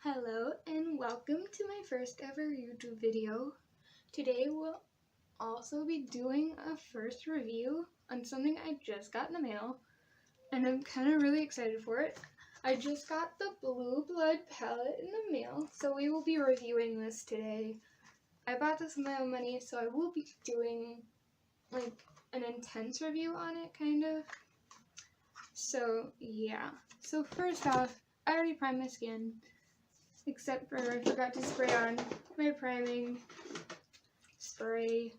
Hello and welcome to my first ever YouTube video. Today we'll also be doing a first review on something I just got in the mail and I'm kind of really excited for it. I just got the Blue Blood palette in the mail, so we will be reviewing this today. I bought this with my own money, so I will be doing like an intense review on it, kind of. So yeah. So first off, I already primed my skin. Except for I forgot to spray on my priming spray.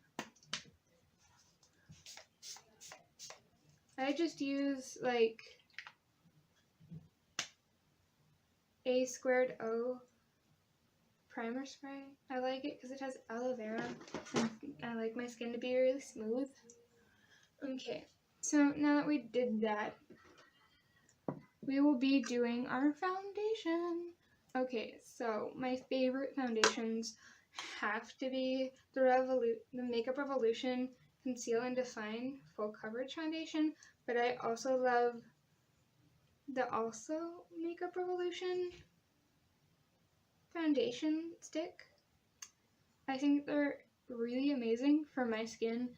I just use like A2O primer spray. I like it because it has aloe vera and I like my skin to be really smooth. Okay, so now that we did that, we will be doing our foundation. Okay, so my favorite foundations have to be the Makeup Revolution Conceal and Define Full Coverage Foundation, but I also love the Makeup Revolution Foundation Stick. I think they're really amazing for my skin,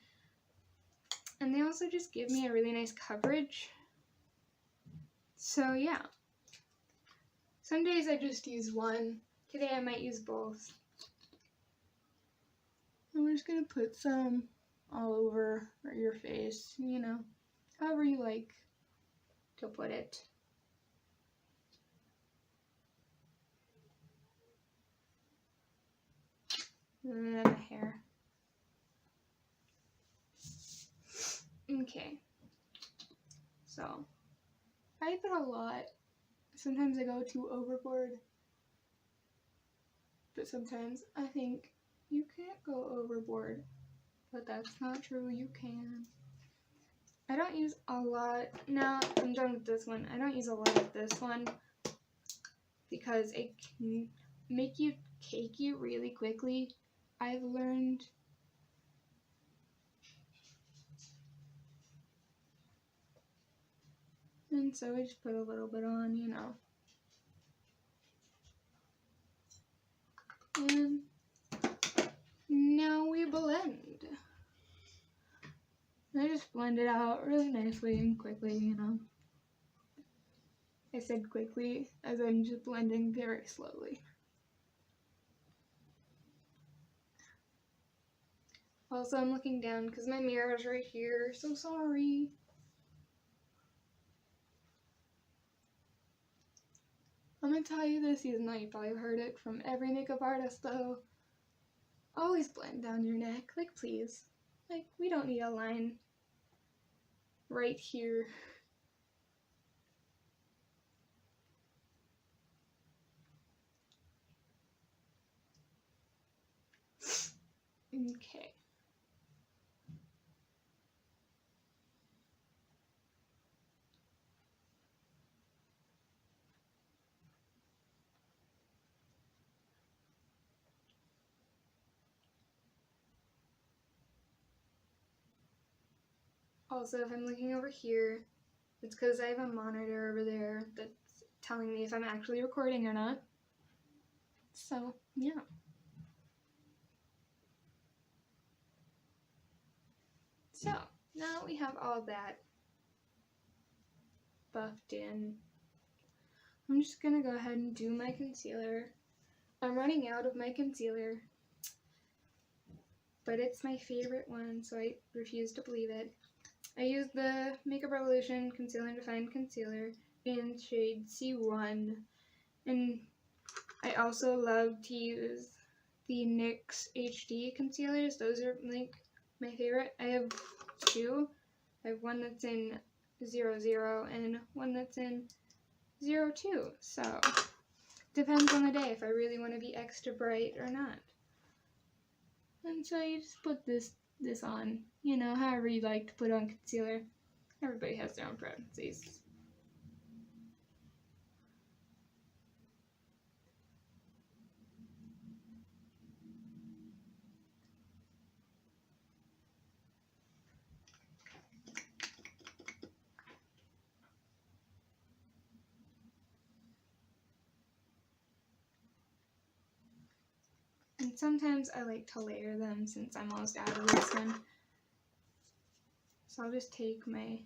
and they also just give me a really nice coverage. So yeah. Some days I just use one. Today I might use both. And we're just going to put some all over your face, you know, however you like to put it. And then the hair. Okay. So, I put a lot. Sometimes I go too overboard. But sometimes I think you can't go overboard. But that's not true, you can. I don't use a lot. Now I'm done with this one. I don't use a lot of this one because it can make you cakey really quickly. I've learned. And so I just put a little bit on, you know. And now we blend. I just blend it out really nicely and quickly, you know. I said quickly as I'm just blending very slowly. Also, I'm looking down because my mirror is right here, so sorry. I'm gonna tell you this, even though you probably heard it from every makeup artist though. Always blend down your neck, like please. Like, we don't need a line right here. Okay. Also, if I'm looking over here, it's because I have a monitor over there that's telling me if I'm actually recording or not. So, yeah. So, now we have all that buffed in. I'm just gonna go ahead and do my concealer. I'm running out of my concealer, but it's my favorite one, so I refuse to believe it. I used the Makeup Revolution Conceal and Define Concealer in shade C1, and I also love to use the NYX HD concealers. Those are like my favorite. I have two. I have one that's in 00 and one that's in 02. So depends on the day if I really want to be extra bright or not. And so you just put this on, you know, however you like to put on concealer. Everybody has their own preferences. And sometimes I like to layer them since I'm almost out of this one. So I'll just take my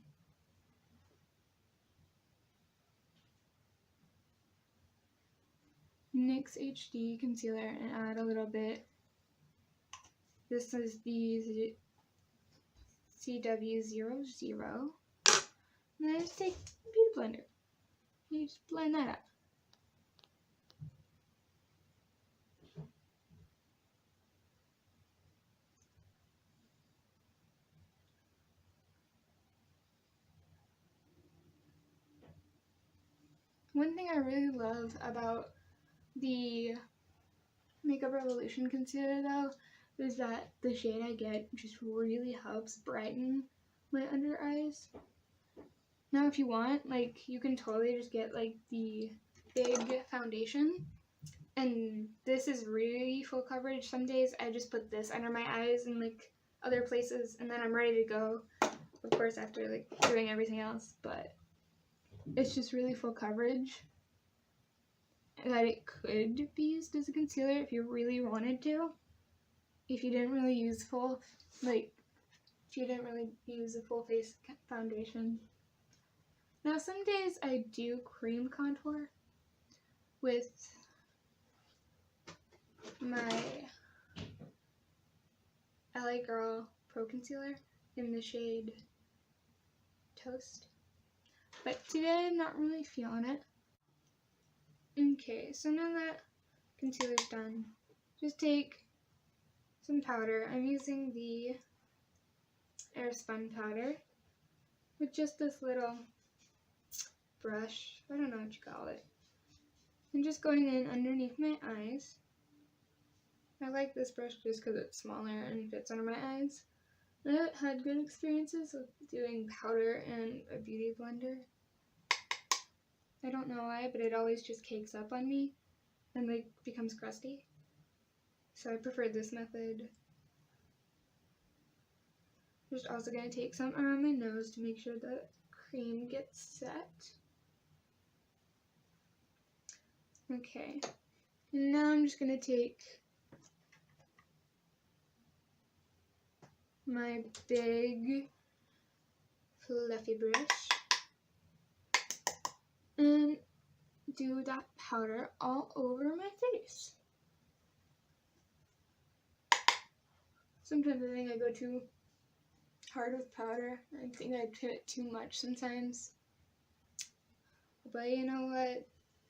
NYX HD concealer and add a little bit. This is the CW00. And I just take a beauty blender. You just blend that up. One thing I really love about the Makeup Revolution concealer though is that the shade I get just really helps brighten my under eyes. Now if you want, like, you can totally just get like the big foundation, and this is really full coverage. Some days I just put this under my eyes and like other places, and then I'm ready to go, of course after like doing everything else, but it's just really full coverage that it could be used as a concealer if you really wanted to. If you didn't really use if you didn't really use a full face foundation. Now some days I do cream contour with my LA Girl Pro Concealer in the shade Toast. But today I'm not really feeling it. Okay, so now that concealer's done, just take some powder. I'm using the Airspun powder with just this little brush, I don't know what you call it, and just going in underneath my eyes. I like this brush just because it's smaller and fits under my eyes. I had good experiences with doing powder and a beauty blender. I don't know why, but it always just cakes up on me and like becomes crusty. So I prefer this method. Just also going to take some around my nose to make sure the cream gets set. Okay, and now I'm just going to take my big fluffy brush and do that powder all over my face. Sometimes I think I go too hard with powder. I think I hit it too much sometimes. But you know what?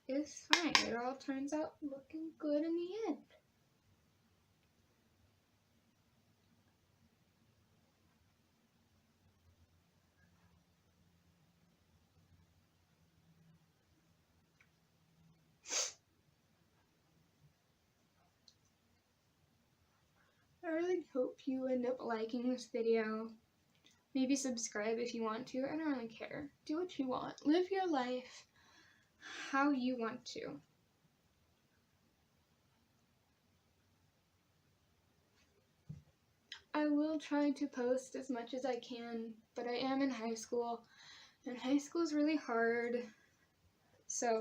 It's fine. It all turns out looking good in the end. I really hope you end up liking this video. Maybe subscribe if you want to. I don't really care. Do what you want. Live your life how you want to. I will try to post as much as I can, but I am in high school, and high school is really hard. So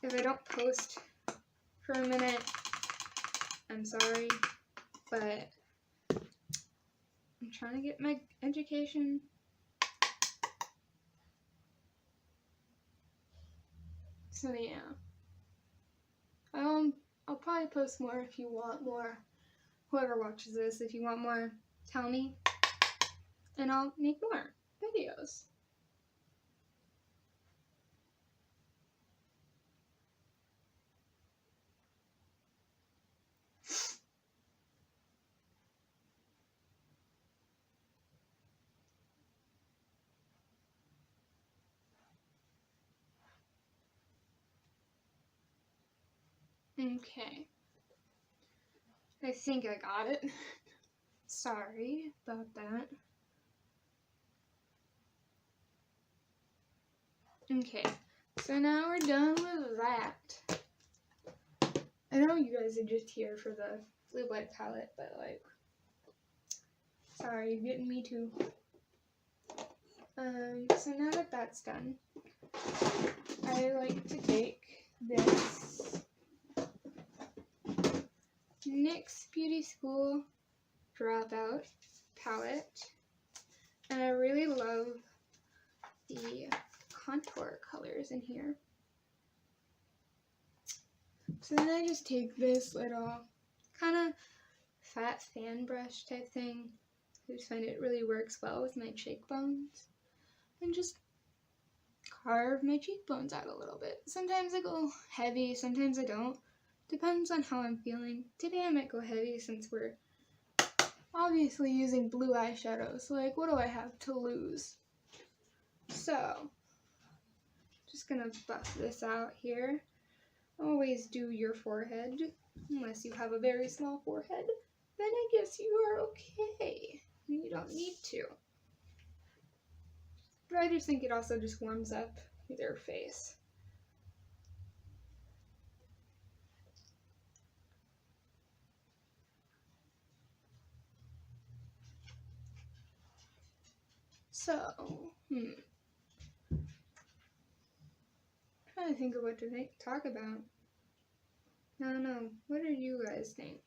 if I don't post for a minute, I'm sorry, but I'm trying to get my education. So yeah, I'll probably post more if you want more. Whoever watches this, if you want more, tell me, and I'll make more videos. Okay, I think I got it. Sorry about that. Okay, so now we're done with that. I know you guys are just here for the Blue White palette, but like, sorry, you're getting me too. So now that that's done, I like to take this NYX Beauty School Dropout palette, and I really love the contour colors in here. So then I just take this little kind of fat fan brush type thing. I just find it really works well with my cheekbones, and just carve my cheekbones out a little bit. Sometimes I go heavy, sometimes I don't. Depends on how I'm feeling. Today I might go heavy since we're obviously using blue eyeshadow, so like, what do I have to lose? So, just gonna buff this out here. Always do your forehead, unless you have a very small forehead. Then I guess you are okay. You don't need to. But I just think it also just warms up your face. So, trying to think of what to talk about. I don't know. What do you guys think?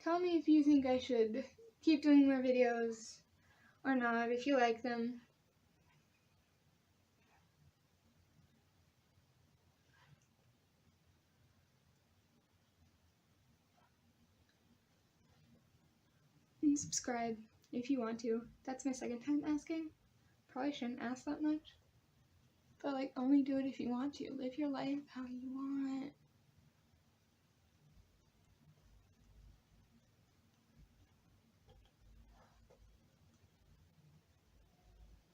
Tell me if you think I should keep doing more videos or not, if you like them. And subscribe if you want to. That's my second time asking. Probably shouldn't ask that much. But like, only do it if you want to. Live your life how you want.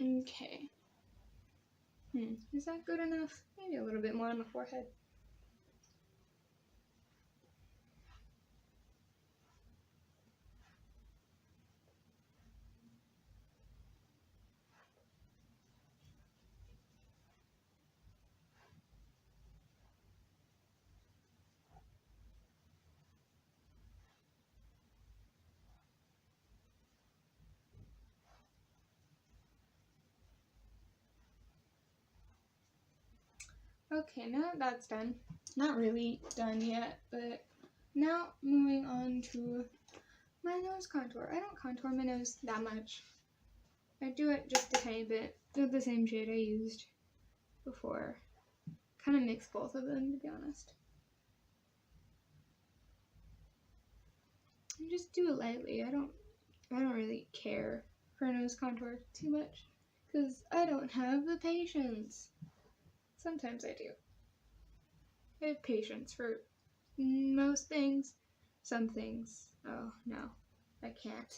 Okay. Is that good enough? Maybe a little bit more on the forehead. Okay, now that that's done, not really done yet, but now moving on to my nose contour. I don't contour my nose that much. I do it just a tiny bit with the same shade I used before. Kind of mix both of them, to be honest. And just do it lightly. I don't really care for nose contour too much because I don't have the patience. Sometimes I do. I have patience for most things. Some things, oh no, I can't.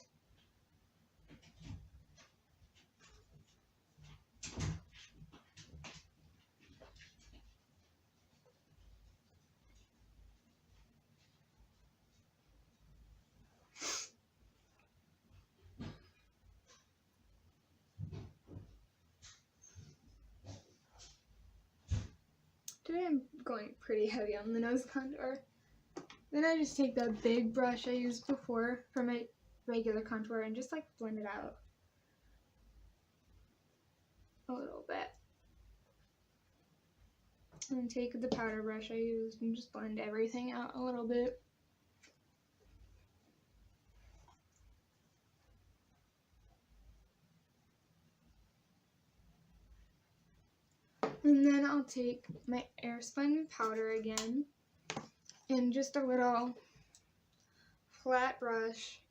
Today I'm going pretty heavy on the nose contour. Then I just take that big brush I used before for my regular contour and just like blend it out a little bit. And take the powder brush I used and just blend everything out a little bit. And then I'll take my airspun powder again and just a little flat brush.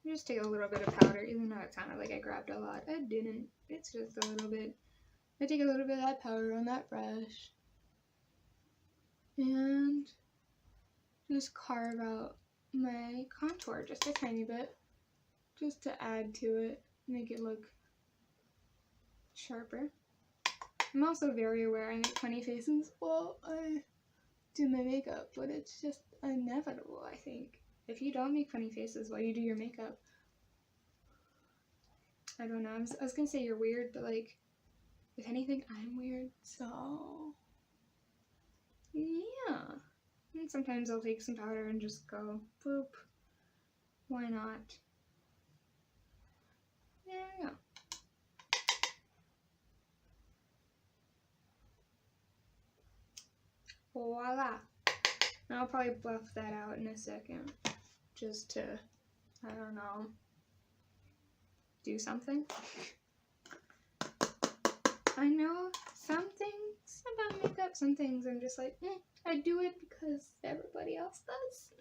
Just take a little bit of powder, even though it sounded like I grabbed a lot. I didn't. It's just a little bit. I take a little bit of that powder on that brush and just carve out my contour just a tiny bit, just to add to it, make it look sharper. I'm also very aware I make funny faces while I do my makeup, but it's just inevitable, I think. If you don't make funny faces while you do your makeup, I don't know, I was gonna say you're weird, but like, if anything, I'm weird, so yeah. And sometimes I'll take some powder and just go, boop, why not? Yeah. voila. And I'll probably buff that out in a second, just to, I don't know, do something. I know some things about makeup, some things I'm just like, I do it because everybody else does.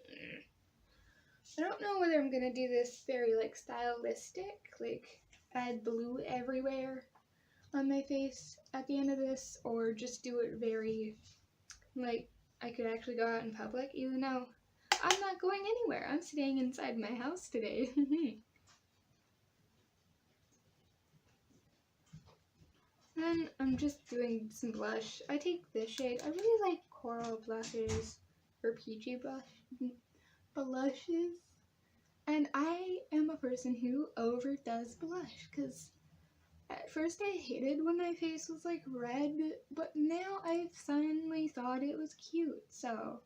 I don't know whether I'm gonna do this very like stylistic, like add blue everywhere on my face at the end of this, or just do it very like I could actually go out in public, even though I'm not going anywhere. I'm staying inside my house today. Then I'm just doing some blush. I take this shade. I really like coral blushes or peachy blushes. And I am a person who overdoes blush, because at first I hated when my face was like red, but now I've suddenly thought it was cute. So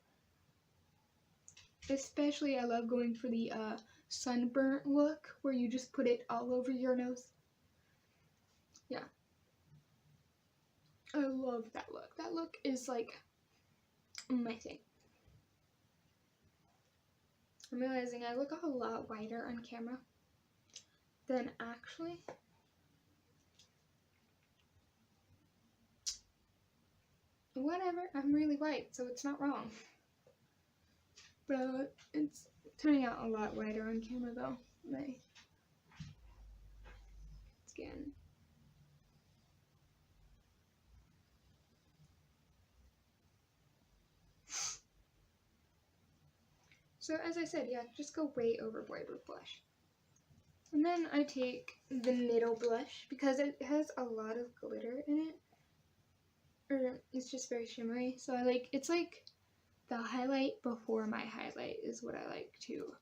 especially I love going for the sunburnt look where you just put it all over your nose. Yeah. I love that look. That look is like my thing. I'm realizing I look a lot whiter on camera than actually. Whatever, I'm really white, so it's not wrong. But it's turning out a lot whiter on camera though, my skin. So as I said, yeah, just go way overboard with blush. And then I take the middle blush because it has a lot of glitter in it. Or it's just very shimmery. So I like, it's like the highlight before my highlight is what I like to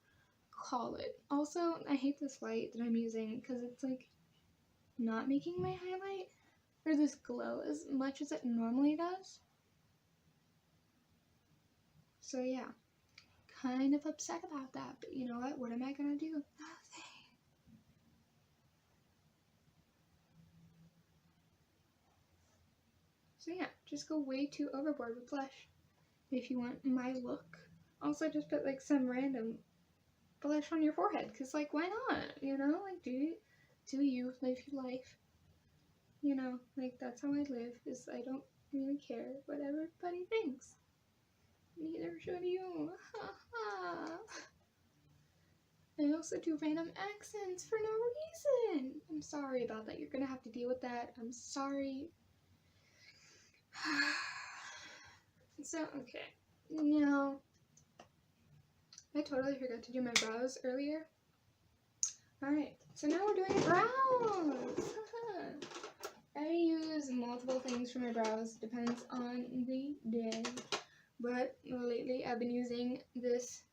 call it. Also, I hate this light that I'm using because it's like not making my highlight or this glow as much as it normally does. So yeah, kind of upset about that, but you know what am I gonna do? Nothing. So yeah, just go way too overboard with blush if you want my look. Also just put like some random blush on your forehead, because like why not, you know, like do you live your life, you know, like that's how I live, is I don't really care what everybody thinks. Neither should you. I also do random accents for no reason. I'm sorry about that. You're gonna have to deal with that. I'm sorry. So, okay. Now, I totally forgot to do my brows earlier. Alright, so now we're doing brows. I use multiple things for my brows, depends on the day. But lately I've been using this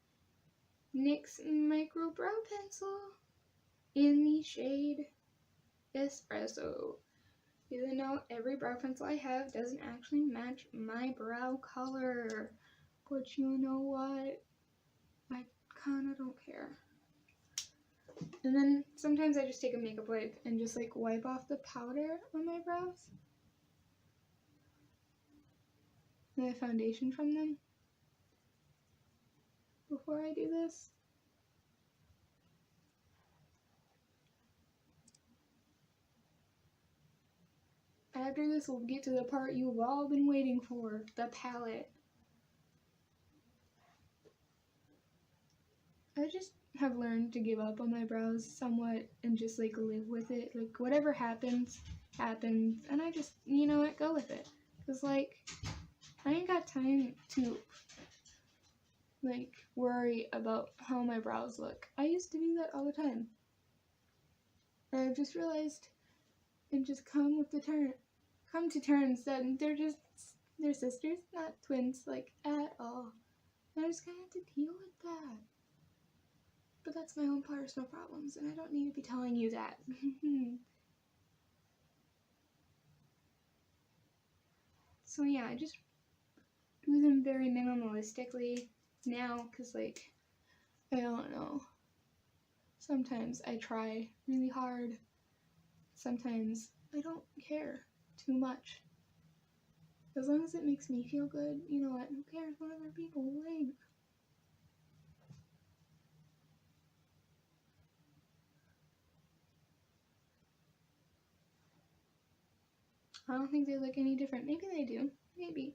NYX Micro Brow Pencil in the shade Espresso. Even though every brow pencil I have doesn't actually match my brow color. But you know what? I kinda don't care. And then sometimes I just take a makeup wipe and just like wipe off the powder on my brows. The foundation from them. Before I do this. After this, we'll get to the part you've all been waiting for, the palette. I just have learned to give up on my brows somewhat and just like live with it. Like whatever happens, happens, and I just, you know what, go with it. Cause like, I ain't got time to like worry about how my brows look. I used to do that all the time. And I've just realized and just come to terms that they're sisters, not twins, like at all. And I just kind of have to deal with that. But that's my own personal problems, and I don't need to be telling you that. So yeah, I just do them very minimalistically now, because like, I don't know. Sometimes I try really hard. Sometimes I don't care too much. As long as it makes me feel good, you know what? Who cares what other people think? I don't think they look any different. Maybe they do. Maybe.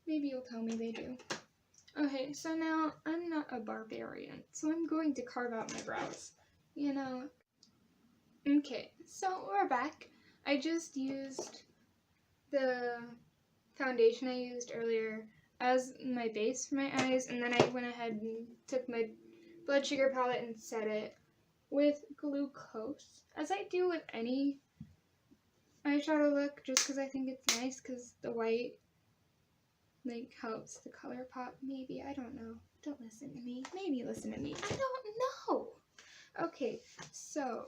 Maybe you'll tell me they do. Okay, so now I'm not a barbarian, so I'm going to carve out my brows. You know? Okay, so we're back. I just used the foundation I used earlier as my base for my eyes, and then I went ahead and took my blood sugar palette and set it with glucose, as I do with any eyeshadow look, just because I think it's nice, because the white like helps the color pop. Maybe, I don't know. Don't listen to me. Maybe listen to me. I don't know. Okay, so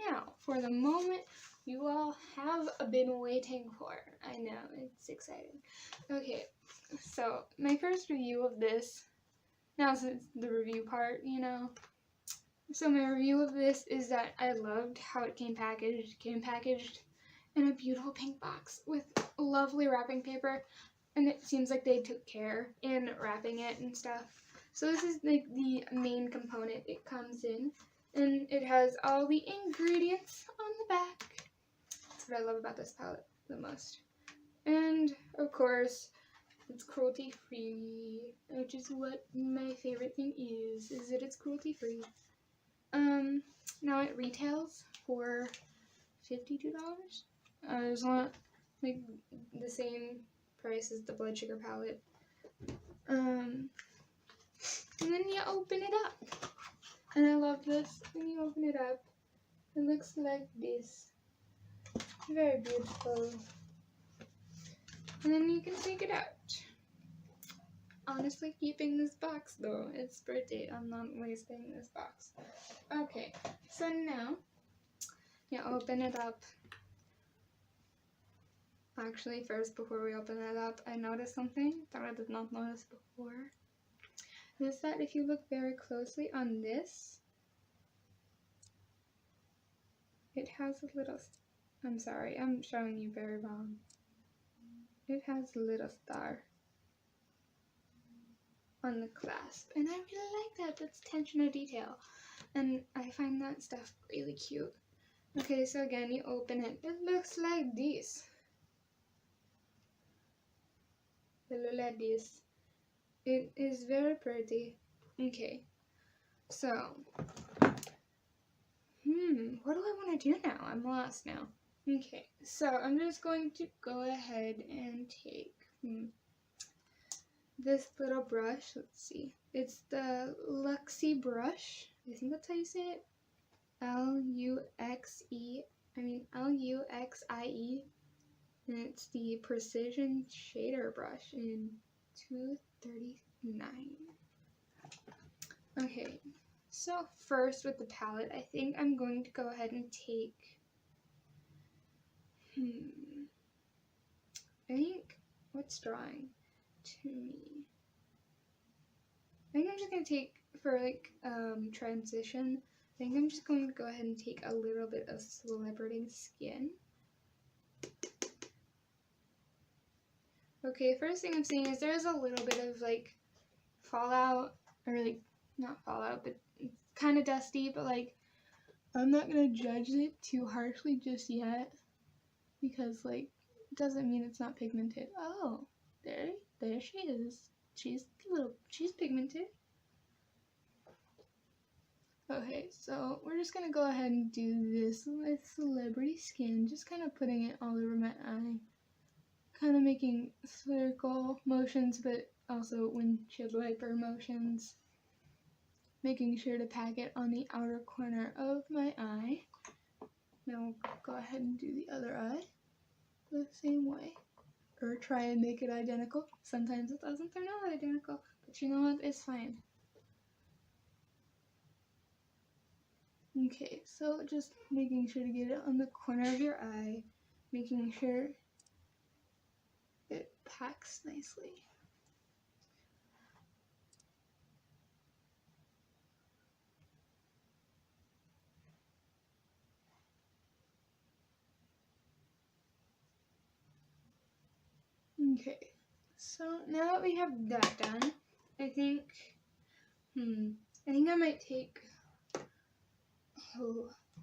now for the moment you all have been waiting for. I know, it's exciting. Okay, so my first review of this, now since the review part, you know. So my review of this is that I loved how it came packaged. It came packaged in a beautiful pink box with lovely wrapping paper, and it seems like they took care in wrapping it and stuff. So this is like the main component it comes in, and it has all the ingredients on the back. That's what I love about this palette the most. And of course, it's cruelty free, which is what my favorite thing is that it's cruelty free. Now it retails for $52. It's not like the same price as the blood sugar palette. And then you open it up. And I love this. When you open it up, it looks like this. Very beautiful. And then you can take it out. Honestly, keeping this box though. It's pretty. I'm not wasting this box. Okay, so now you open it up. Actually, first, before we open it up, I noticed something that I did not notice before. Is that if you look very closely on this, it has a little, I'm sorry, I'm showing you very wrong. It has a little star on the clasp, and I really like that. That's attention to detail, and I find that stuff really cute. Okay, so again, you open it. It looks like this. It looks like this. It is very pretty. Okay, so what do I want to do now? I'm lost now. Okay, so I'm just going to go ahead and take this little brush. Let's see. It's the Luxie brush. I think that's how you say it. Luxie. And it's the Precision Shader brush in 239. Okay, so first with the palette, I think I'm going to go ahead and take, I think, what's drawing to me? I think I'm just going to take, for like transition, I think I'm just going to go ahead and take a little bit of Celebrity Skin. Okay, first thing I'm seeing is there's a little bit of like fallout, or like, not fallout, but it's kind of dusty, but like, I'm not going to judge it too harshly just yet, because like, it doesn't mean it's not pigmented. Oh, there she is. She's pigmented. Okay, so we're just going to go ahead and do this with Celebrity Skin, just kind of putting it all over my eye. Kind of making circle motions, but also windshield wiper motions. Making sure to pack it on the outer corner of my eye. Now go ahead and do the other eye the same way. Or try and make it identical. Sometimes it doesn't turn out identical, but you know what? It's fine. Okay, so just making sure to get it on the corner of your eye. Making sure it packs nicely. Okay, so now that we have that done, I think I might take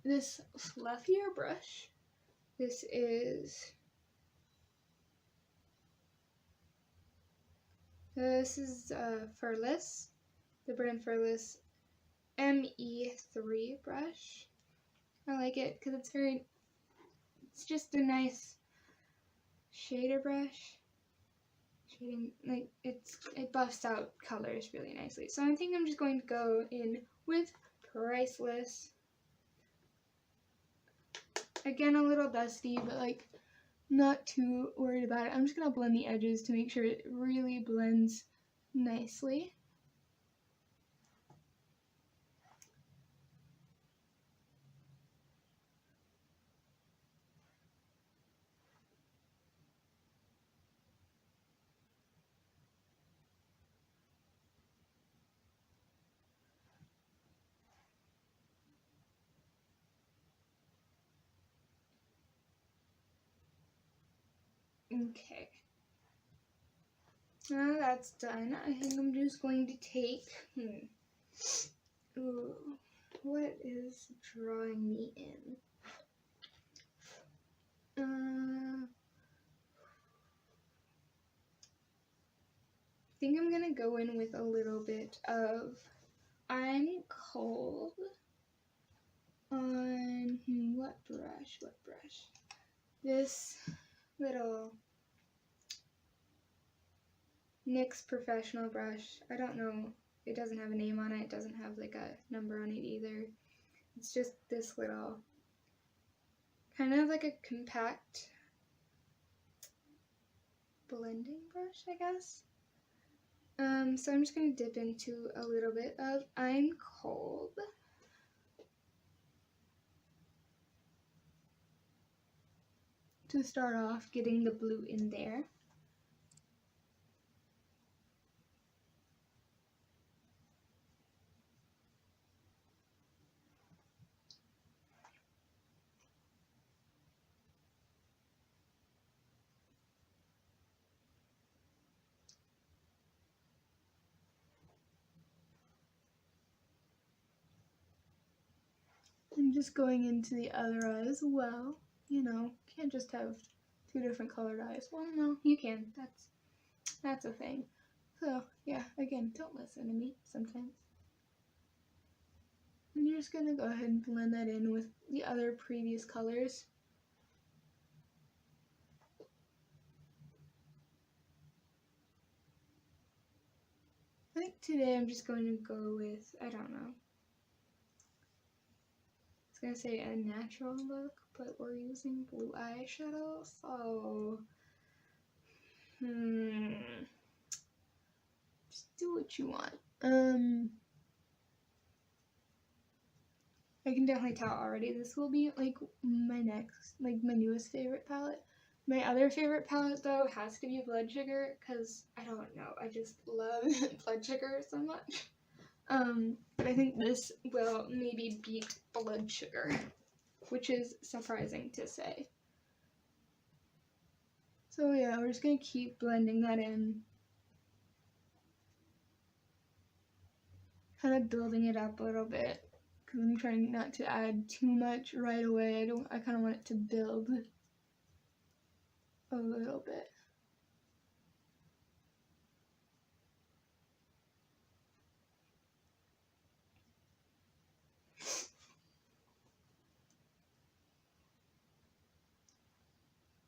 this fluffier brush. This is Furless, the brand Furless ME3 brush. I like it because it's just a nice shader brush. Shading, like, it buffs out colors really nicely. So I think I'm just going to go in with Priceless. Again, a little dusty, but like not too worried about it. I'm just gonna blend the edges to make sure it really blends nicely. Okay. Now that's done, I think I'm just going to take, ooh, what is drawing me in? I think I'm gonna go in with a little bit of I'm Cold on, what brush? This little NYX Professional brush. I don't know, it doesn't have a name on it, it doesn't have like a number on it either. It's just this little, kind of like a compact blending brush, I guess. So I'm just going to dip into a little bit of I'm Cold. To start off, getting the blue in there. And just going into the other eye as well. You know, can't just have two different colored eyes. Well, no, you can. That's a thing. So, yeah, again, don't listen to me sometimes. And you're just gonna go ahead and blend that in with the other previous colors. I think today I'm just going to go with, I don't know. I was gonna say a natural look, but we're using blue eyeshadow, so just do what you want. I can definitely tell already this will be like my newest favorite palette. My other favorite palette though has to be Blood Sugar, because I don't know, I just love Blood Sugar so much. But I think this will maybe beat Blood Sugar, which is surprising to say. So yeah, we're just gonna keep blending that in. Kind of building it up a little bit, because I'm trying not to add too much right away. I kind of want it to build a little bit.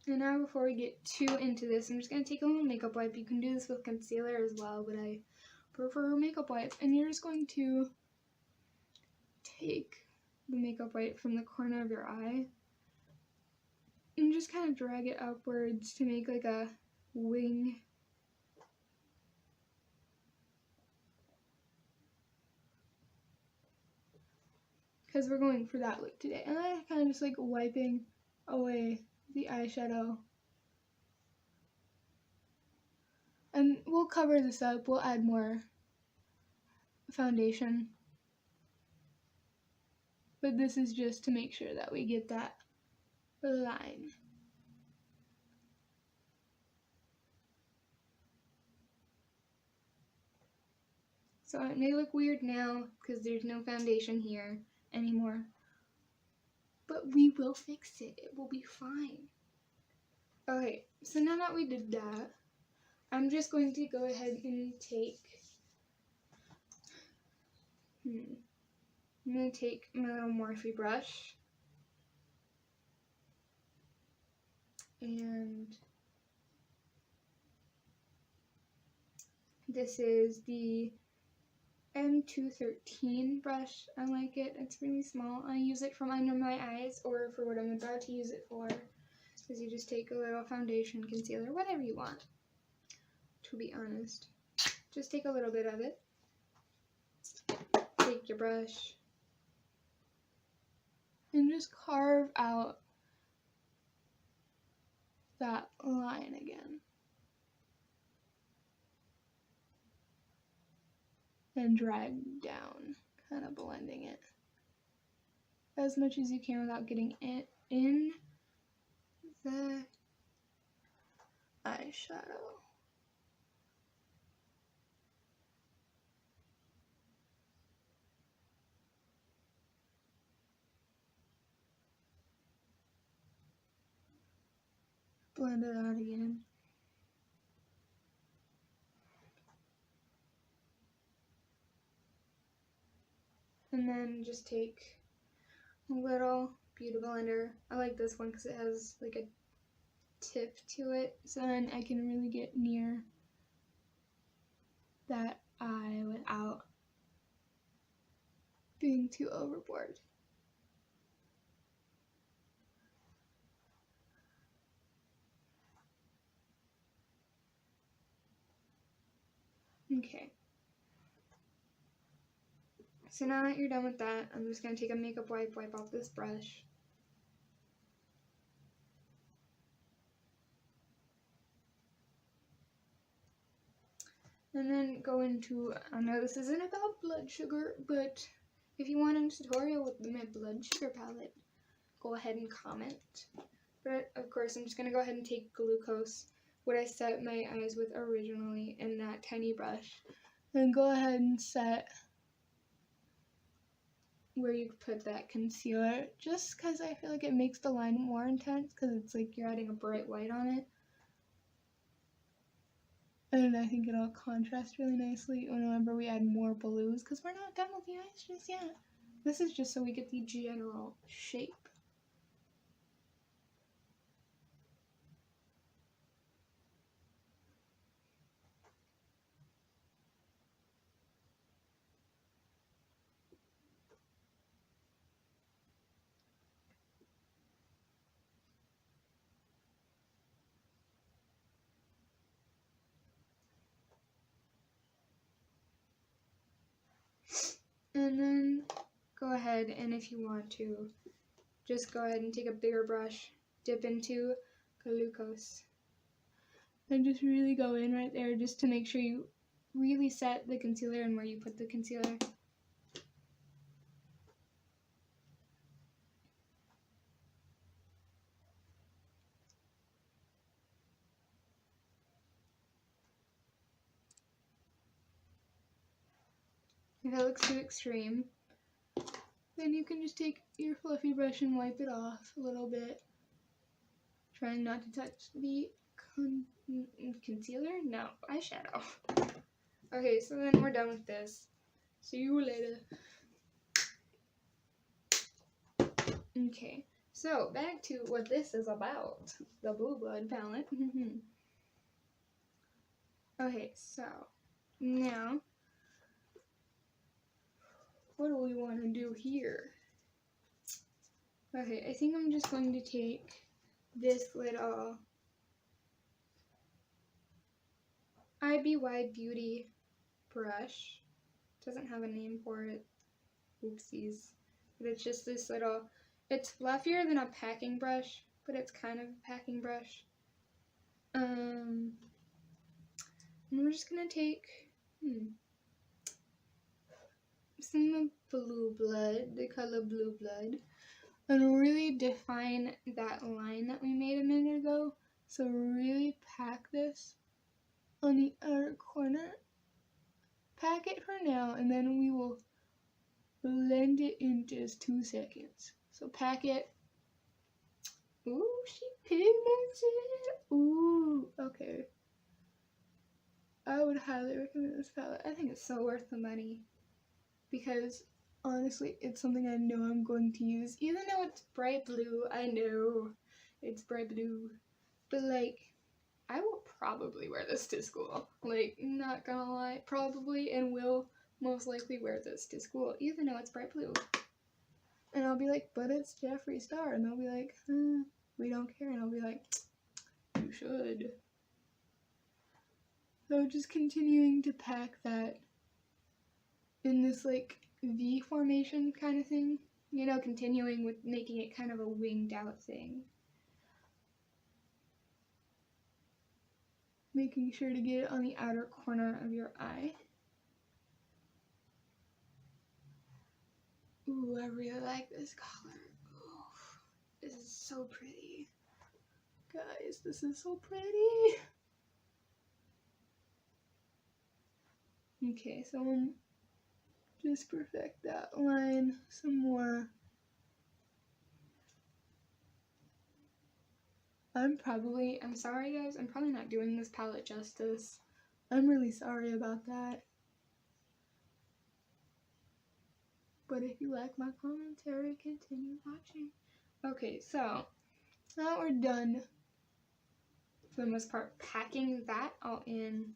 And now before we get too into this, I'm just going to take a little makeup wipe. You can do this with concealer as well, but I prefer makeup wipe. And you're just going to take the makeup wipe from the corner of your eye and just kind of drag it upwards to make like a wing. Because we're going for that look today. And I kind of just like wiping away the eyeshadow. And we'll cover this up, we'll add more foundation. But this is just to make sure that we get that line. So it may look weird now because there's no foundation here anymore. But we will fix it. It will be fine. Okay, so now that we did that, I'm just going to go ahead and take I'm going to take my little Morphe brush and this is the M213 brush. I like it. It's really small. I use it from under my eyes or for what I'm about to use it for. Because you just take a little foundation, concealer, whatever you want, to be honest. Just take a little bit of it. Take your brush and just carve out that line again. And drag down, kind of blending it as much as you can without getting it in the eyeshadow. Blend it out again. And then just take a little beauty blender. I like this one because it has like a tip to it, so then I can really get near that eye without being too overboard. Okay. So now that you're done with that, I'm just going to take a makeup wipe off this brush. And then go into, I know this isn't about blood sugar, but if you want a tutorial with my blood sugar palette, go ahead and comment. But of course, I'm just going to go ahead and take glucose, what I set my eyes with originally, in that tiny brush. Then go ahead and set where you put that concealer, just because I feel like it makes the line more intense, because it's like you're adding a bright white on it. And I think it'll contrast really nicely whenever we add more blues, because we're not done with the eyes just yet. This is just so we get the general shape. And then go ahead, and if you want to, just go ahead and take a bigger brush, dip into glucose, and just really go in right there just to make sure you really set the concealer and where you put the concealer. If it looks too extreme, then you can just take your fluffy brush and wipe it off a little bit. Trying not to touch the concealer? No, eyeshadow. Okay, so then we're done with this. See you later. Okay, so back to what this is about. The Blue Blood palette. Okay, so now what do we want to do here? Okay, I think I'm just going to take this little IBY Beauty brush. Doesn't have a name for it. Oopsies. But it's just this little, it's fluffier than a packing brush, but it's kind of a packing brush. And we're just gonna take some Blue Blood, the color Blue Blood, and really define that line that we made a minute ago. So really pack this on the outer corner. pack it for now, and then we will blend it in just 2 seconds. So pack it. Ooh, she pigmented. Ooh, okay. I would highly recommend this palette. I think it's so worth the money because honestly, it's something I know I'm going to use. Even though it's bright blue, I know it's bright blue, but like, I will probably wear this to school. Like, not gonna lie, probably, and will most likely wear this to school, even though it's bright blue. And I'll be like, but it's Jeffree Star, and they'll be like, we don't care, and I'll be like, you should. So just continuing to pack that in this like V formation kind of thing, you know, continuing with making it kind of a winged out thing. Making sure to get it on the outer corner of your eye. Ooh, I really like this color. Ooh, this is so pretty. Guys, this is so pretty. Okay, so just perfect that line some more. I'm sorry guys, I'm probably not doing this palette justice. I'm really sorry about that. But if you like my commentary, continue watching. Okay, so now we're done, for the most part, packing that all in.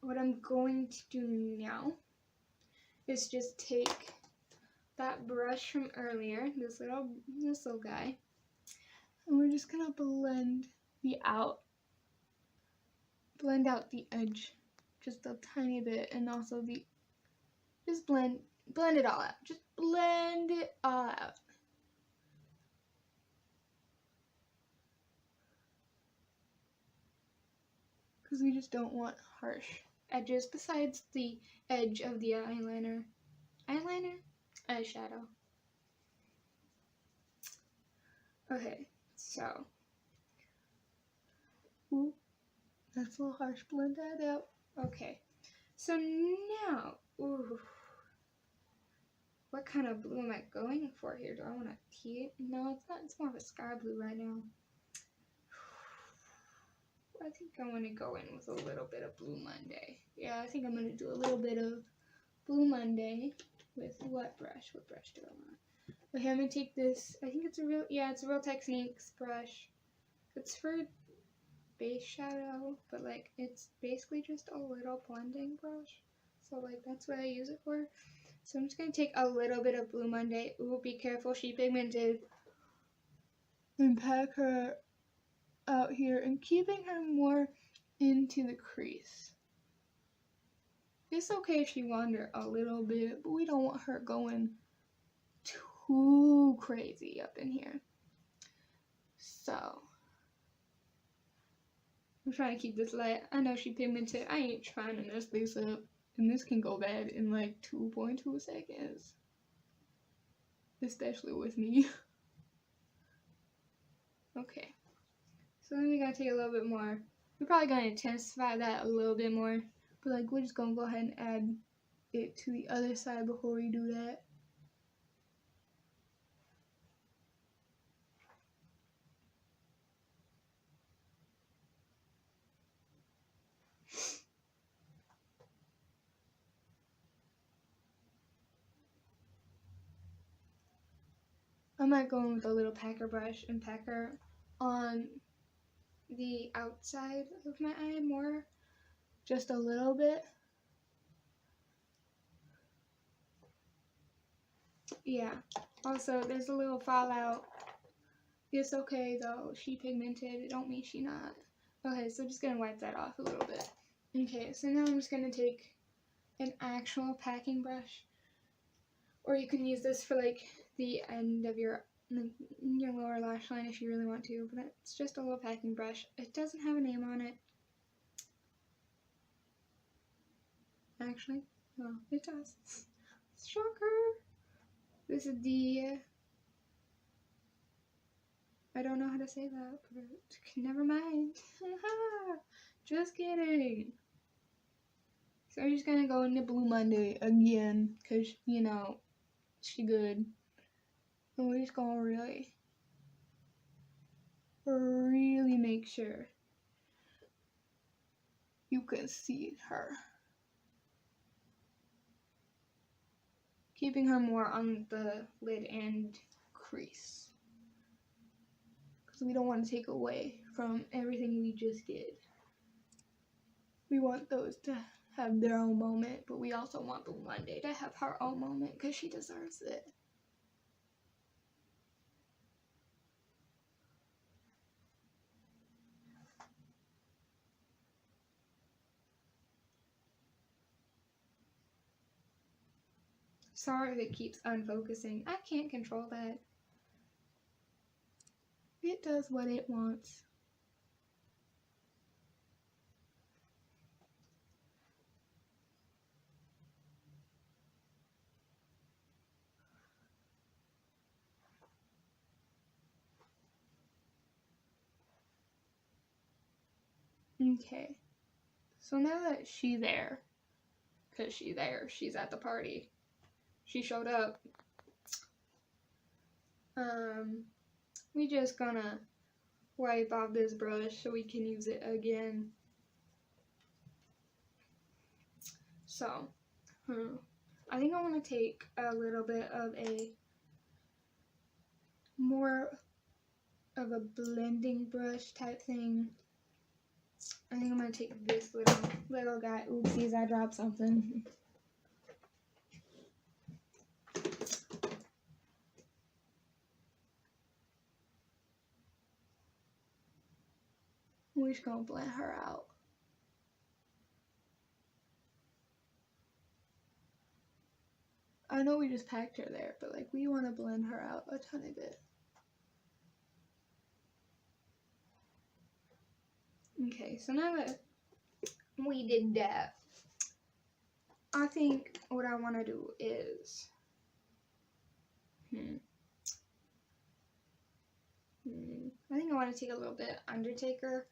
What I'm going to do now is just take that brush from earlier, this little guy, and we're just gonna blend out the edge just a tiny bit, and also just blend it all out. Just blend it all out. Because we just don't want harsh edges besides the edge of the eyeshadow. Okay, so, ooh, that's a little harsh, blend that out. Okay, so now, ooh, what kind of blue am I going for here? Do I want a tea? No, it's not, it's more of a sky blue right now. I think I want to go in with a little bit of Blue Monday. Yeah, I think I'm going to do a little bit of Blue Monday with what brush? What brush do I want? Okay, I'm going to take this, I think it's a Real Techniques brush. It's for base shadow, but like it's basically just a little blending brush. So like that's what I use it for. So I'm just going to take a little bit of Blue Monday. Ooh, be careful, she pigmented. And pack her out here and keeping her more into the crease. It's okay if she wander a little bit, but we don't want her going too crazy up in here. So I'm trying to keep this light. I know she pigmented. I ain't trying to mess this up, and this can go bad in like 2.2 seconds, especially with me. Okay. So then we gotta take a little bit more. We're probably gonna intensify that a little bit more, but like we're just gonna go ahead and add it to the other side before we do that. I might go in with a little packer brush and pack her on the outside of my eye more, just a little bit. Yeah, also there's a little fallout. It's okay though, she pigmented, it don't mean she not. Okay, so just gonna wipe that off a little bit. Okay, so now I'm just gonna take an actual packing brush, or you can use this for like the end of your lower lash line if you really want to, but it's just a little packing brush. It doesn't have a name on it. Actually, well, it does. Shocker! This is the, I don't know how to say that, but never mind. Just kidding. So we're just gonna go into Blue Monday again, cause you know she good. And we're just gonna really make sure you can see her. Keeping her more on the lid and crease, because we don't want to take away from everything we just did. We want those to have their own moment, but we also want Blue Monday to have her own moment because she deserves it. Sorry if it keeps unfocusing. I can't control that. It does what it wants. Okay. So now that she's there, because she's there, she's at the party. She showed up. We just gonna wipe off this brush so we can use it again. So, I think I want to take a little bit of a more of a blending brush type thing. I think I'm gonna take this little guy. Oopsies, I dropped something. We're just gonna blend her out. I know we just packed her there, but like we want to blend her out a tiny bit. Okay, so now that we did that, I think what I want to do is I think I want to take a little bit Undertaker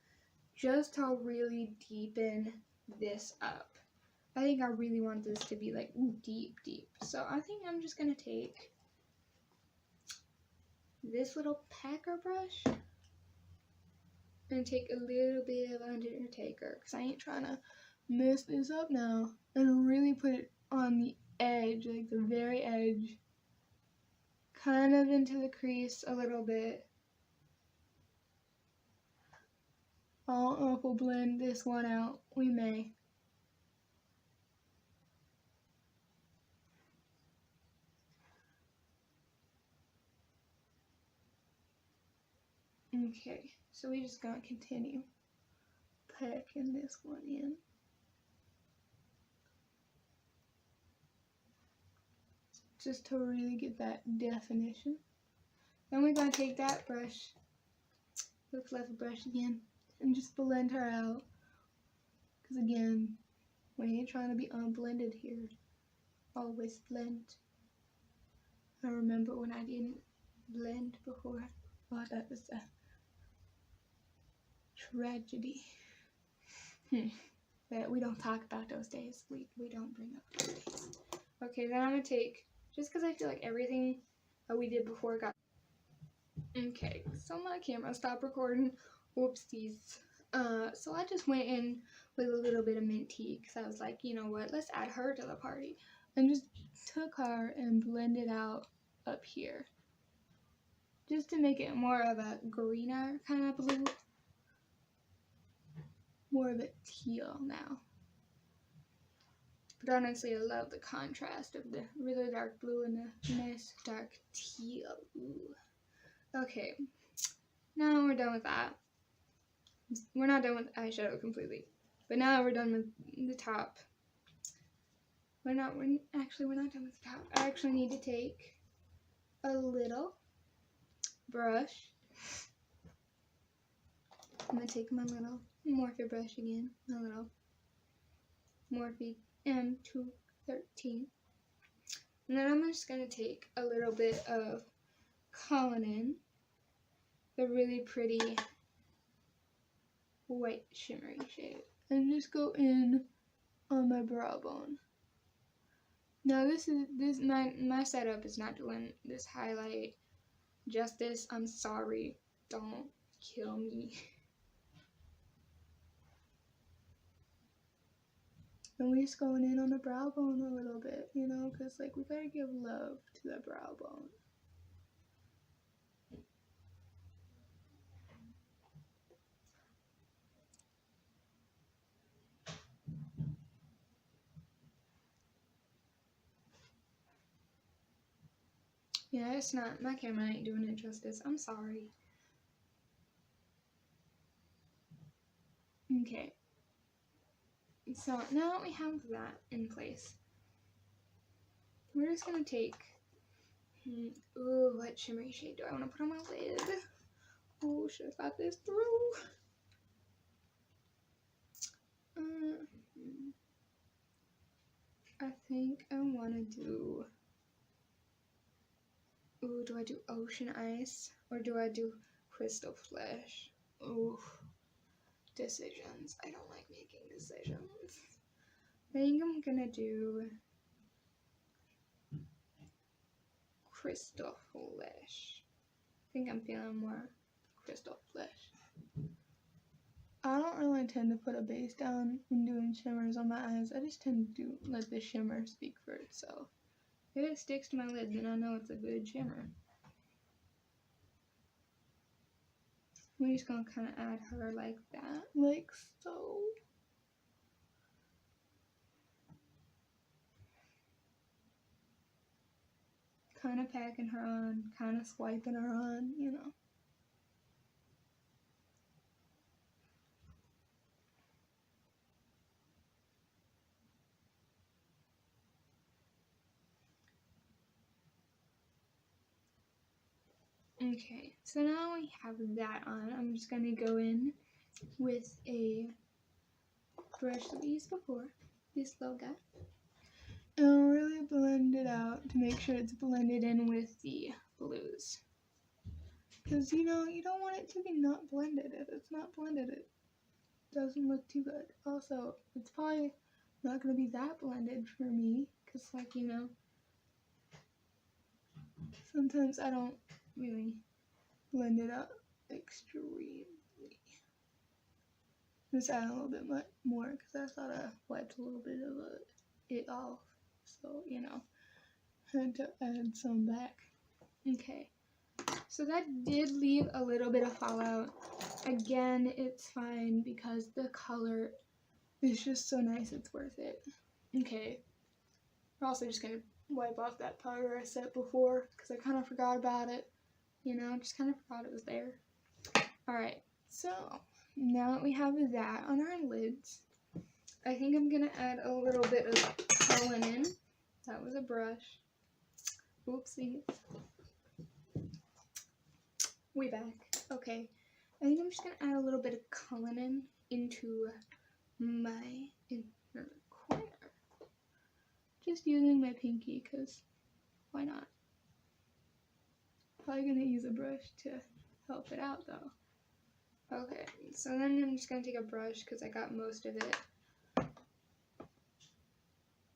just to really deepen this up. I think I really want this to be like deep. So I think I'm just gonna take this little packer brush and take a little bit of Undertaker, because I ain't trying to mess this up now, and really put it on the edge, like the very edge, kind of into the crease a little bit. I don't know if we'll blend this one out. We may. Okay, so we're just gonna continue packing this one in. Just to really get that definition. Then we're gonna take that brush, the fluffy brush again, and just blend her out. Because again, we ain't trying to be unblended here. Always blend. I remember when I didn't blend before. Oh, that was a tragedy. But we don't talk about those days. We don't bring up those days. Okay, then I'm gonna take, just because I feel like everything that we did before got. Okay, so my camera stopped recording. Whoopsies. So I just went in with a little bit of mint tea, because I was like, you know what, let's add her to the party. And just took her and blended out up here. Just to make it more of a greener kind of blue. More of a teal now. But honestly, I love the contrast of the really dark blue and the nice dark teal. Ooh. Okay, now we're done with that. We're not done with eyeshadow completely, but now we're done with the top. We're not done with the top. I actually need to take a little brush. I'm gonna take my little Morphe brush again, my little Morphe M213, and then I'm just gonna take a little bit of Cullinan, the really pretty white shimmery shade, and just go in on my brow bone. Now my setup is not doing this highlight justice. I'm sorry. Don't kill me. And we're just going in on the brow bone a little bit, you know, because like we gotta give love to the brow bone. Yeah, it's not, my camera ain't doing it justice. I'm sorry. Okay. So now we have that in place. We're just gonna take, ooh, what shimmery shade do I want to put on my lid? Oh, should have thought this through. I think I want to do, ooh, do I do Ocean Ice or do I do Crystal Flesh? Ooh, decisions. I don't like making decisions. I think I'm gonna do Crystal Flesh. I think I'm feeling more Crystal Flesh. I don't really tend to put a base down when doing shimmers on my eyes. I just tend to let the shimmer speak for itself. If it sticks to my lid, then I know it's a good shimmer. We're just gonna kind of add her like that, like so. Kind of packing her on, kind of swiping her on, you know. Okay, so now we have that on. I'm just gonna go in with a brush that we used before, this little guy, and really blend it out to make sure it's blended in with the blues. Because, you know, you don't want it to be not blended. If it's not blended, it doesn't look too good. Also, it's probably not going to be that blended for me. Because, like, you know, sometimes I don't really blend it up extremely. Just add a little bit more because I thought I wiped a little bit of it off. So, you know, had to add some back. Okay. So that did leave a little bit of fallout. Again, it's fine because the color is just so nice, it's worth it. Okay, we're also just gonna wipe off that powder I set before because I kind of forgot about it. You know, just kind of forgot it was there. Alright, so now that we have that on our lids, I think I'm gonna add a little bit of Cullen in. That was a brush. Oopsies. We back. Okay. I think I'm just going to add a little bit of Cullen into my inner corner. Just using my pinky because why not? Probably going to use a brush to help it out though. Okay. So then I'm just going to take a brush because I got most of it.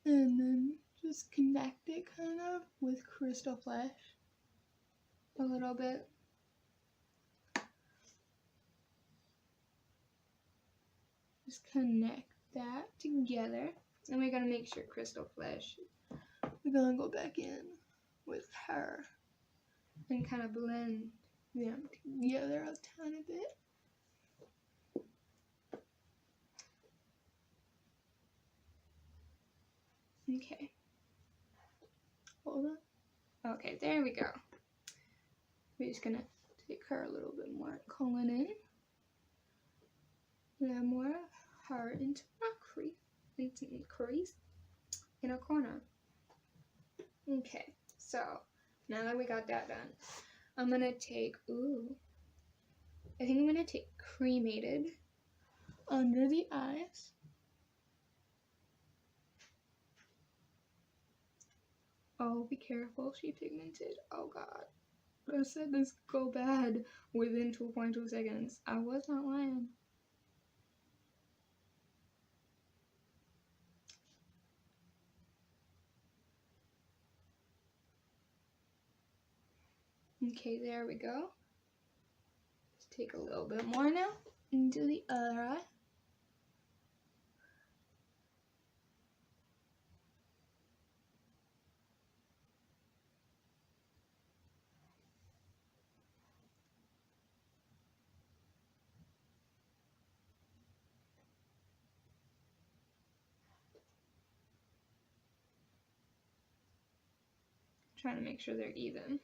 And then just connect it kind of with Crystal Flesh a little bit. Just connect that together. And we're gonna make sure Crystal Flesh, we're gonna go back in with her and kind of blend them together a tiny bit. Okay. Hold on. Okay, there we go. We're just gonna take her a little bit more Cullen in. And more her into my crease in a corner. Okay, so now that we got that done, I'm gonna take, I think I'm gonna take Cremated under the eyes. Oh, be careful, she pigmented. Oh god. I said this could go bad within 2.2 seconds. I was not lying. Okay, there we go. Just take a little bit more now into the other eye. Trying to make sure they're even.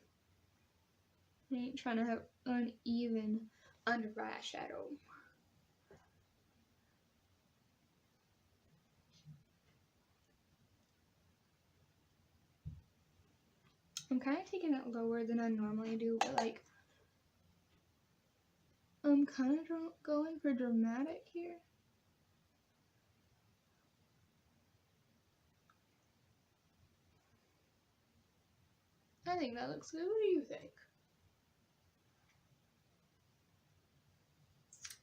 I ain't trying to have uneven under eye shadow. I'm kind of taking it lower than I normally do, but like, I'm kind of going for dramatic here. I think that looks good. What do you think?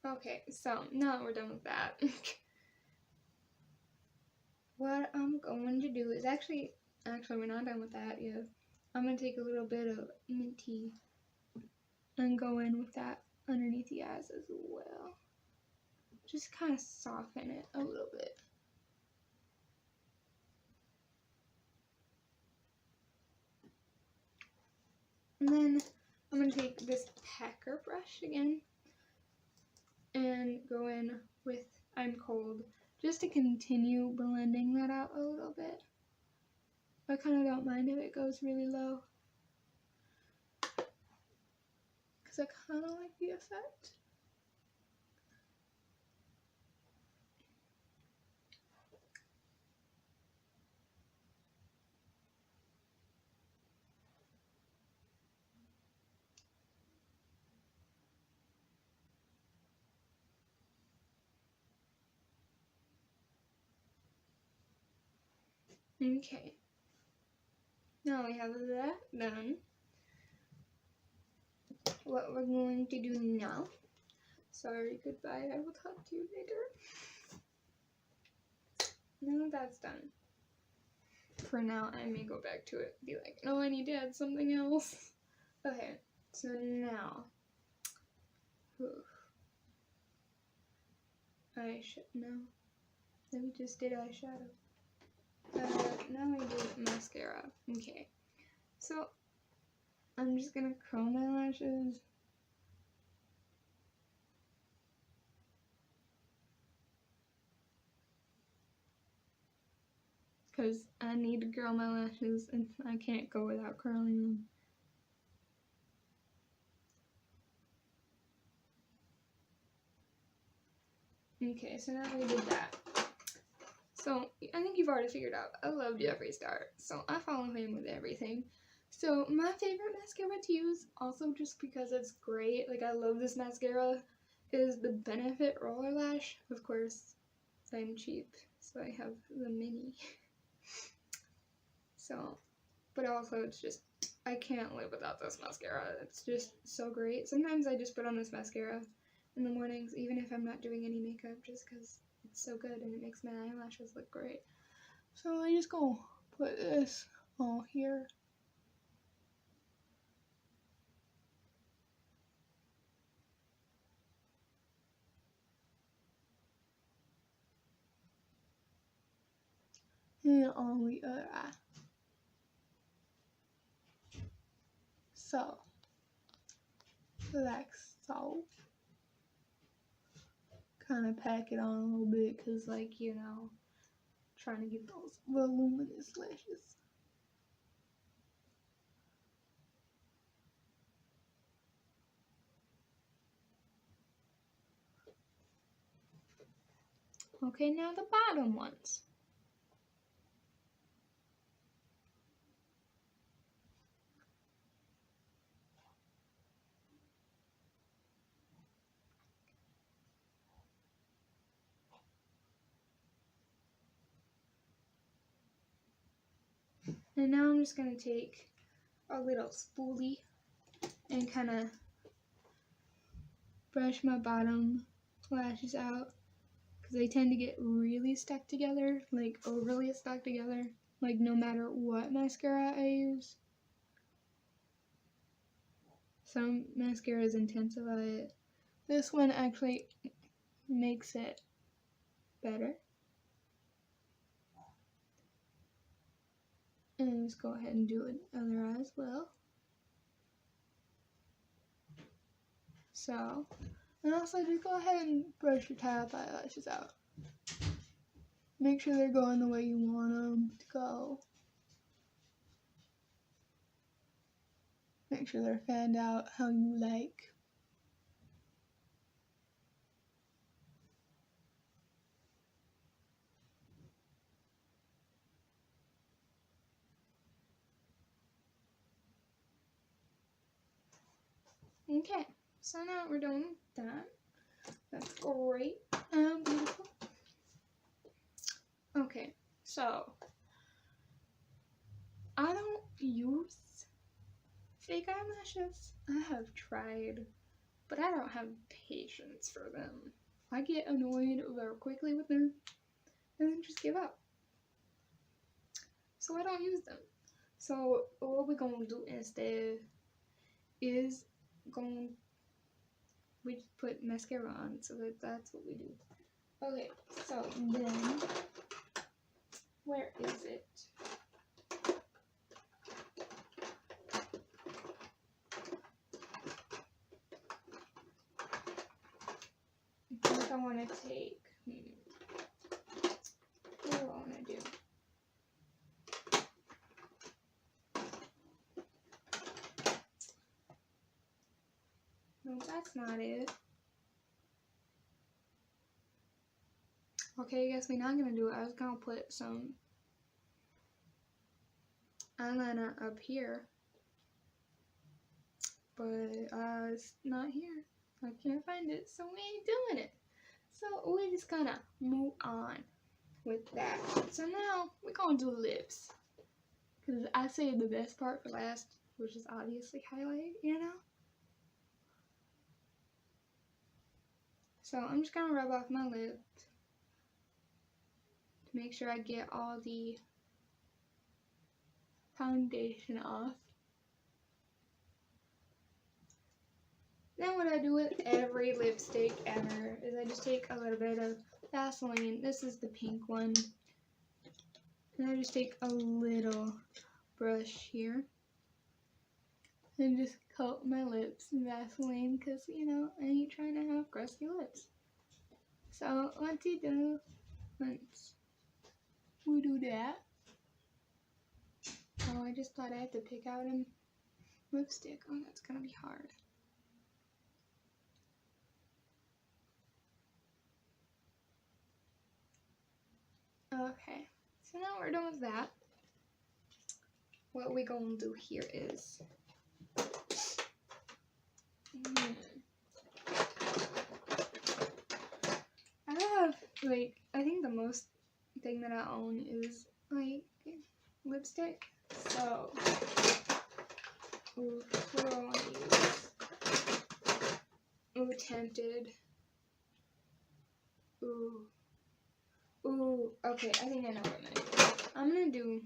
Okay, so now that we're done with that, what I'm going to do is actually we're not done with that yet. I'm going to take a little bit of minty and go in with that underneath the eyes as well. Just kind of soften it a little bit. And then I'm going to take this packer brush again and go in with I'm Cold just to continue blending that out a little bit. I kind of don't mind if it goes really low, because I kind of like the effect. Okay, now we have that done. What we're going to do now, sorry, goodbye, I will talk to you later. Now that's done. For now, I may go back to it and be like, no, I need to add something else. Okay, so now, no, we just did eyeshadow. Now we do mascara. Okay, so I'm just gonna curl my lashes. Because I need to curl my lashes and I can't go without curling them. Okay, so now we did that. So, I think you've already figured out, I love Jeffree Star, so I follow him with everything. So, my favorite mascara to use, also just because it's great, like I love this mascara, is the Benefit Roller Lash. Of course, I'm cheap, so I have the mini. So, but also it's just, I can't live without this mascara. It's just so great. Sometimes I just put on this mascara in the mornings, even if I'm not doing any makeup, just because it's so good and it makes my eyelashes look great. So I just go put this all here. And on the other eye. So, like so. Kind of pack it on a little bit because, like, you know, trying to get those voluminous lashes. Okay, now the bottom ones. And now I'm just going to take a little spoolie and kind of brush my bottom lashes out because they tend to get really stuck together, like overly stuck together, like no matter what mascara I use. Some mascaras intensify it. This one actually makes it better. And just go ahead and do it other eye as well. So, and also just go ahead and brush your top eyelashes out. Make sure they're going the way you want them to go. Make sure they're fanned out how you like. Okay, so now we're done with that. That's great and beautiful. Okay, so I don't use fake eyelashes. I have tried, but I don't have patience for them. I get annoyed very quickly with them and then just give up. So I don't use them. So what we're gonna do instead is we just put mascara on, so that's what we do. Okay, so then where is it? I think I want to take. What do I want to do? No, that's not it. Okay, I guess we're not gonna do it. I was gonna put some eyeliner up here, but it's not here. I can't find it, so we ain't doing it. So we're just gonna move on with that. So now we're gonna do lips, because I saved the best part for last, which is obviously highlight, you know? So I'm just gonna rub off my lip to make sure I get all the foundation off. Then what I do with every lipstick ever is I just take a little bit of Vaseline. This is the pink one. And I just take a little brush here and just coat my lips in Vaseline because, you know, I ain't trying to have crusty lips. So once we do that, oh, I just thought I had to pick out a lipstick. Oh, that's gonna be hard. Okay, so now we're done with that. What we gonna do here is I have, like, I think the most thing that I own is, like, lipstick. So, ooh, what do I want to use? Ooh, tempted. Ooh, okay, I think I know what I'm gonna do. I'm gonna do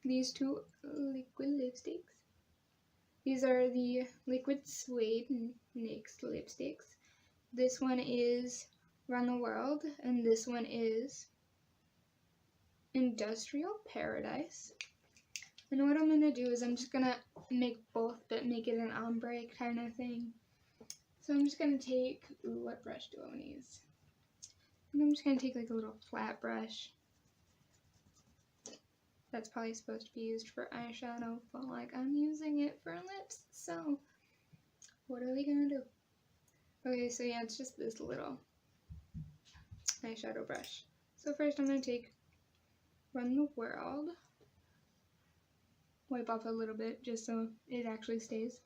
these two liquid lipsticks. These are the Liquid Suede NYX lipsticks. This one is Run the World, and this one is Industrial Paradise. And what I'm gonna do is I'm just gonna make both, but make it an ombre kind of thing. So I'm just gonna take, ooh, what brush do I want to use? And I'm just gonna take like a little flat brush. That's probably supposed to be used for eyeshadow, but like I'm using it for lips, so what are we gonna do? Okay, so yeah, it's just this little eyeshadow brush. So first I'm gonna take Run the World, wipe off a little bit just so it actually stays.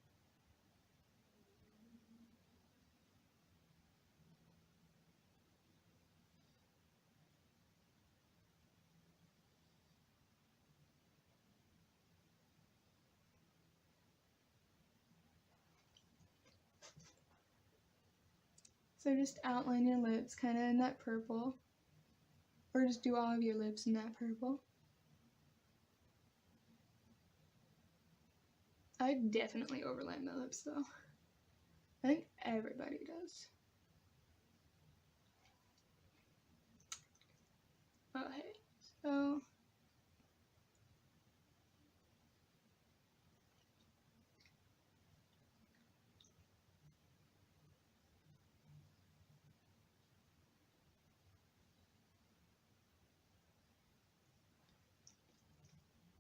So just outline your lips kind of in that purple, or just do all of your lips in that purple. I I definitely overline my lips though. I think everybody does. Okay, so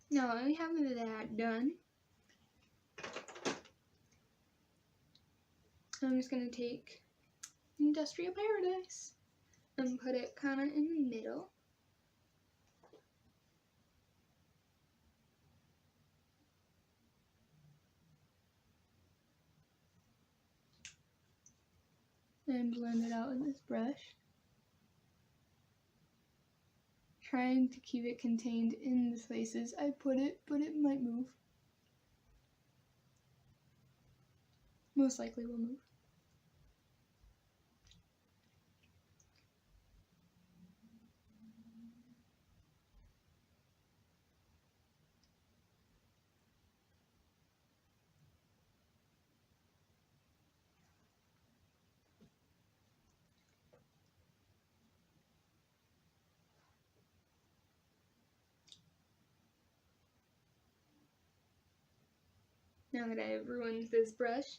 now we have that done. I'm just gonna take Industrial Paradise and put it kind of in the middle. And blend it out with this brush. Trying to keep it contained in the places I put it, but it might move. Most likely will move. Now that I have ruined this brush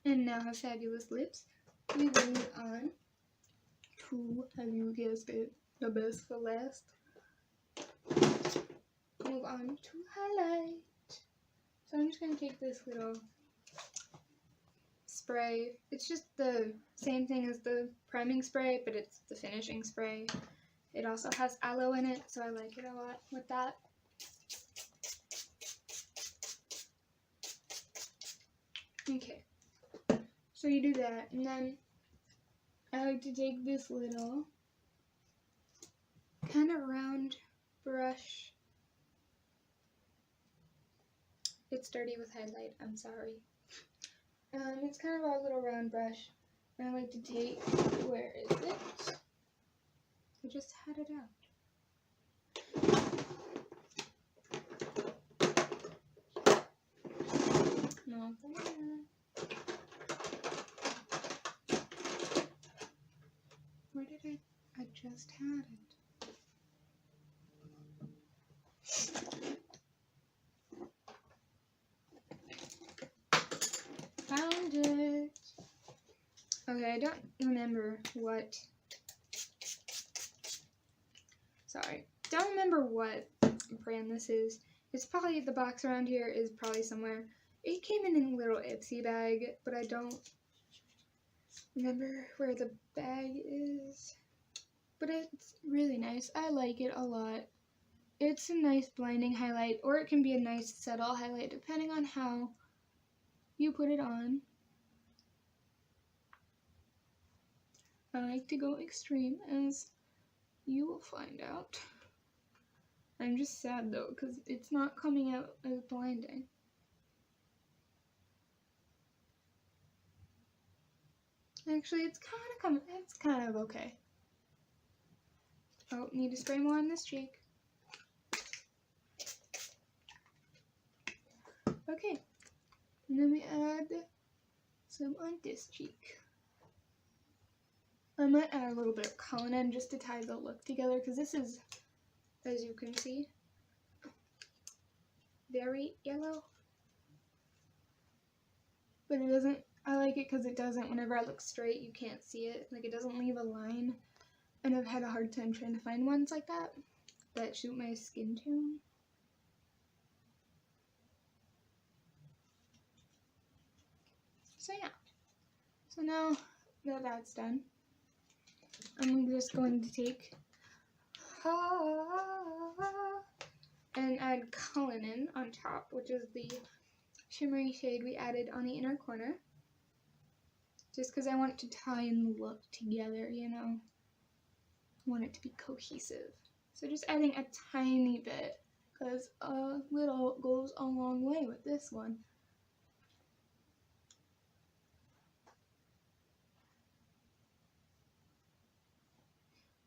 and now have fabulous lips, we move on to, have you guessed it, the best for last. Move on to highlight. So I'm just going to take this little spray. It's just the same thing as the priming spray, but it's the finishing spray. It also has aloe in it, so I like it a lot with that. Okay, so you do that, and then I like to take this little kind of round brush. It's dirty with highlight, I'm sorry. It's kind of our little round brush, and I like to take, where is it? I just had it out. Not there. Where did I just had it. Found it. Okay, I don't remember what. Sorry, don't remember what brand this is. It's probably, the box around here is probably somewhere. It came in a little Ipsy bag, but I don't remember where the bag is. But it's really nice. I like it a lot. It's a nice blinding highlight, or it can be a nice subtle highlight depending on how you put it on. I like to go extreme, as you will find out. I'm just sad though, because it's not coming out as blinding. Actually, it's kind of okay. Oh, need to spray more on this cheek. Okay, and then we add some on this cheek. I might add a little bit of Cullinan just to tie the look together, because this is, as you can see, very yellow. But it doesn't, I like it because it doesn't, whenever I look straight, you can't see it. Like, it doesn't leave a line. And I've had a hard time trying to find ones like that suit my skin tone. So yeah. So now that that's done, I'm just going to take and add Cullinan on top, which is the shimmery shade we added on the inner corner. Just because I want it to tie in the look together, you know. I want it to be cohesive. So just adding a tiny bit, because a little goes a long way with this one.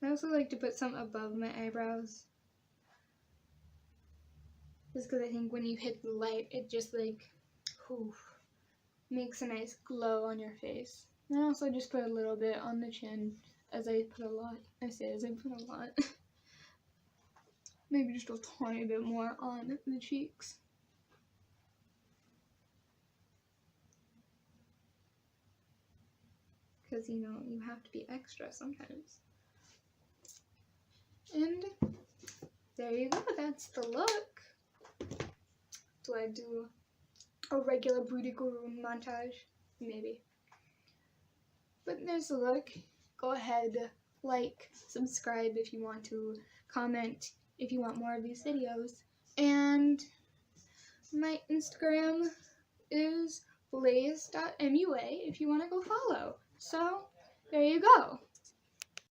I also like to put some above my eyebrows. Just because I think when you hit the light, it just like Oof. Makes a nice glow on your face. And I also just put a little bit on the chin, as I put a lot. I say as I put a lot. Maybe just a tiny bit more on the cheeks. Because, you know, you have to be extra sometimes. And there you go, that's the look. Do I do a regular Booty Guru montage? Maybe. But there's the look. Go ahead, like, subscribe if you want to, comment if you want more of these videos. And my Instagram is blaze.mua if you want to go follow. So, there you go.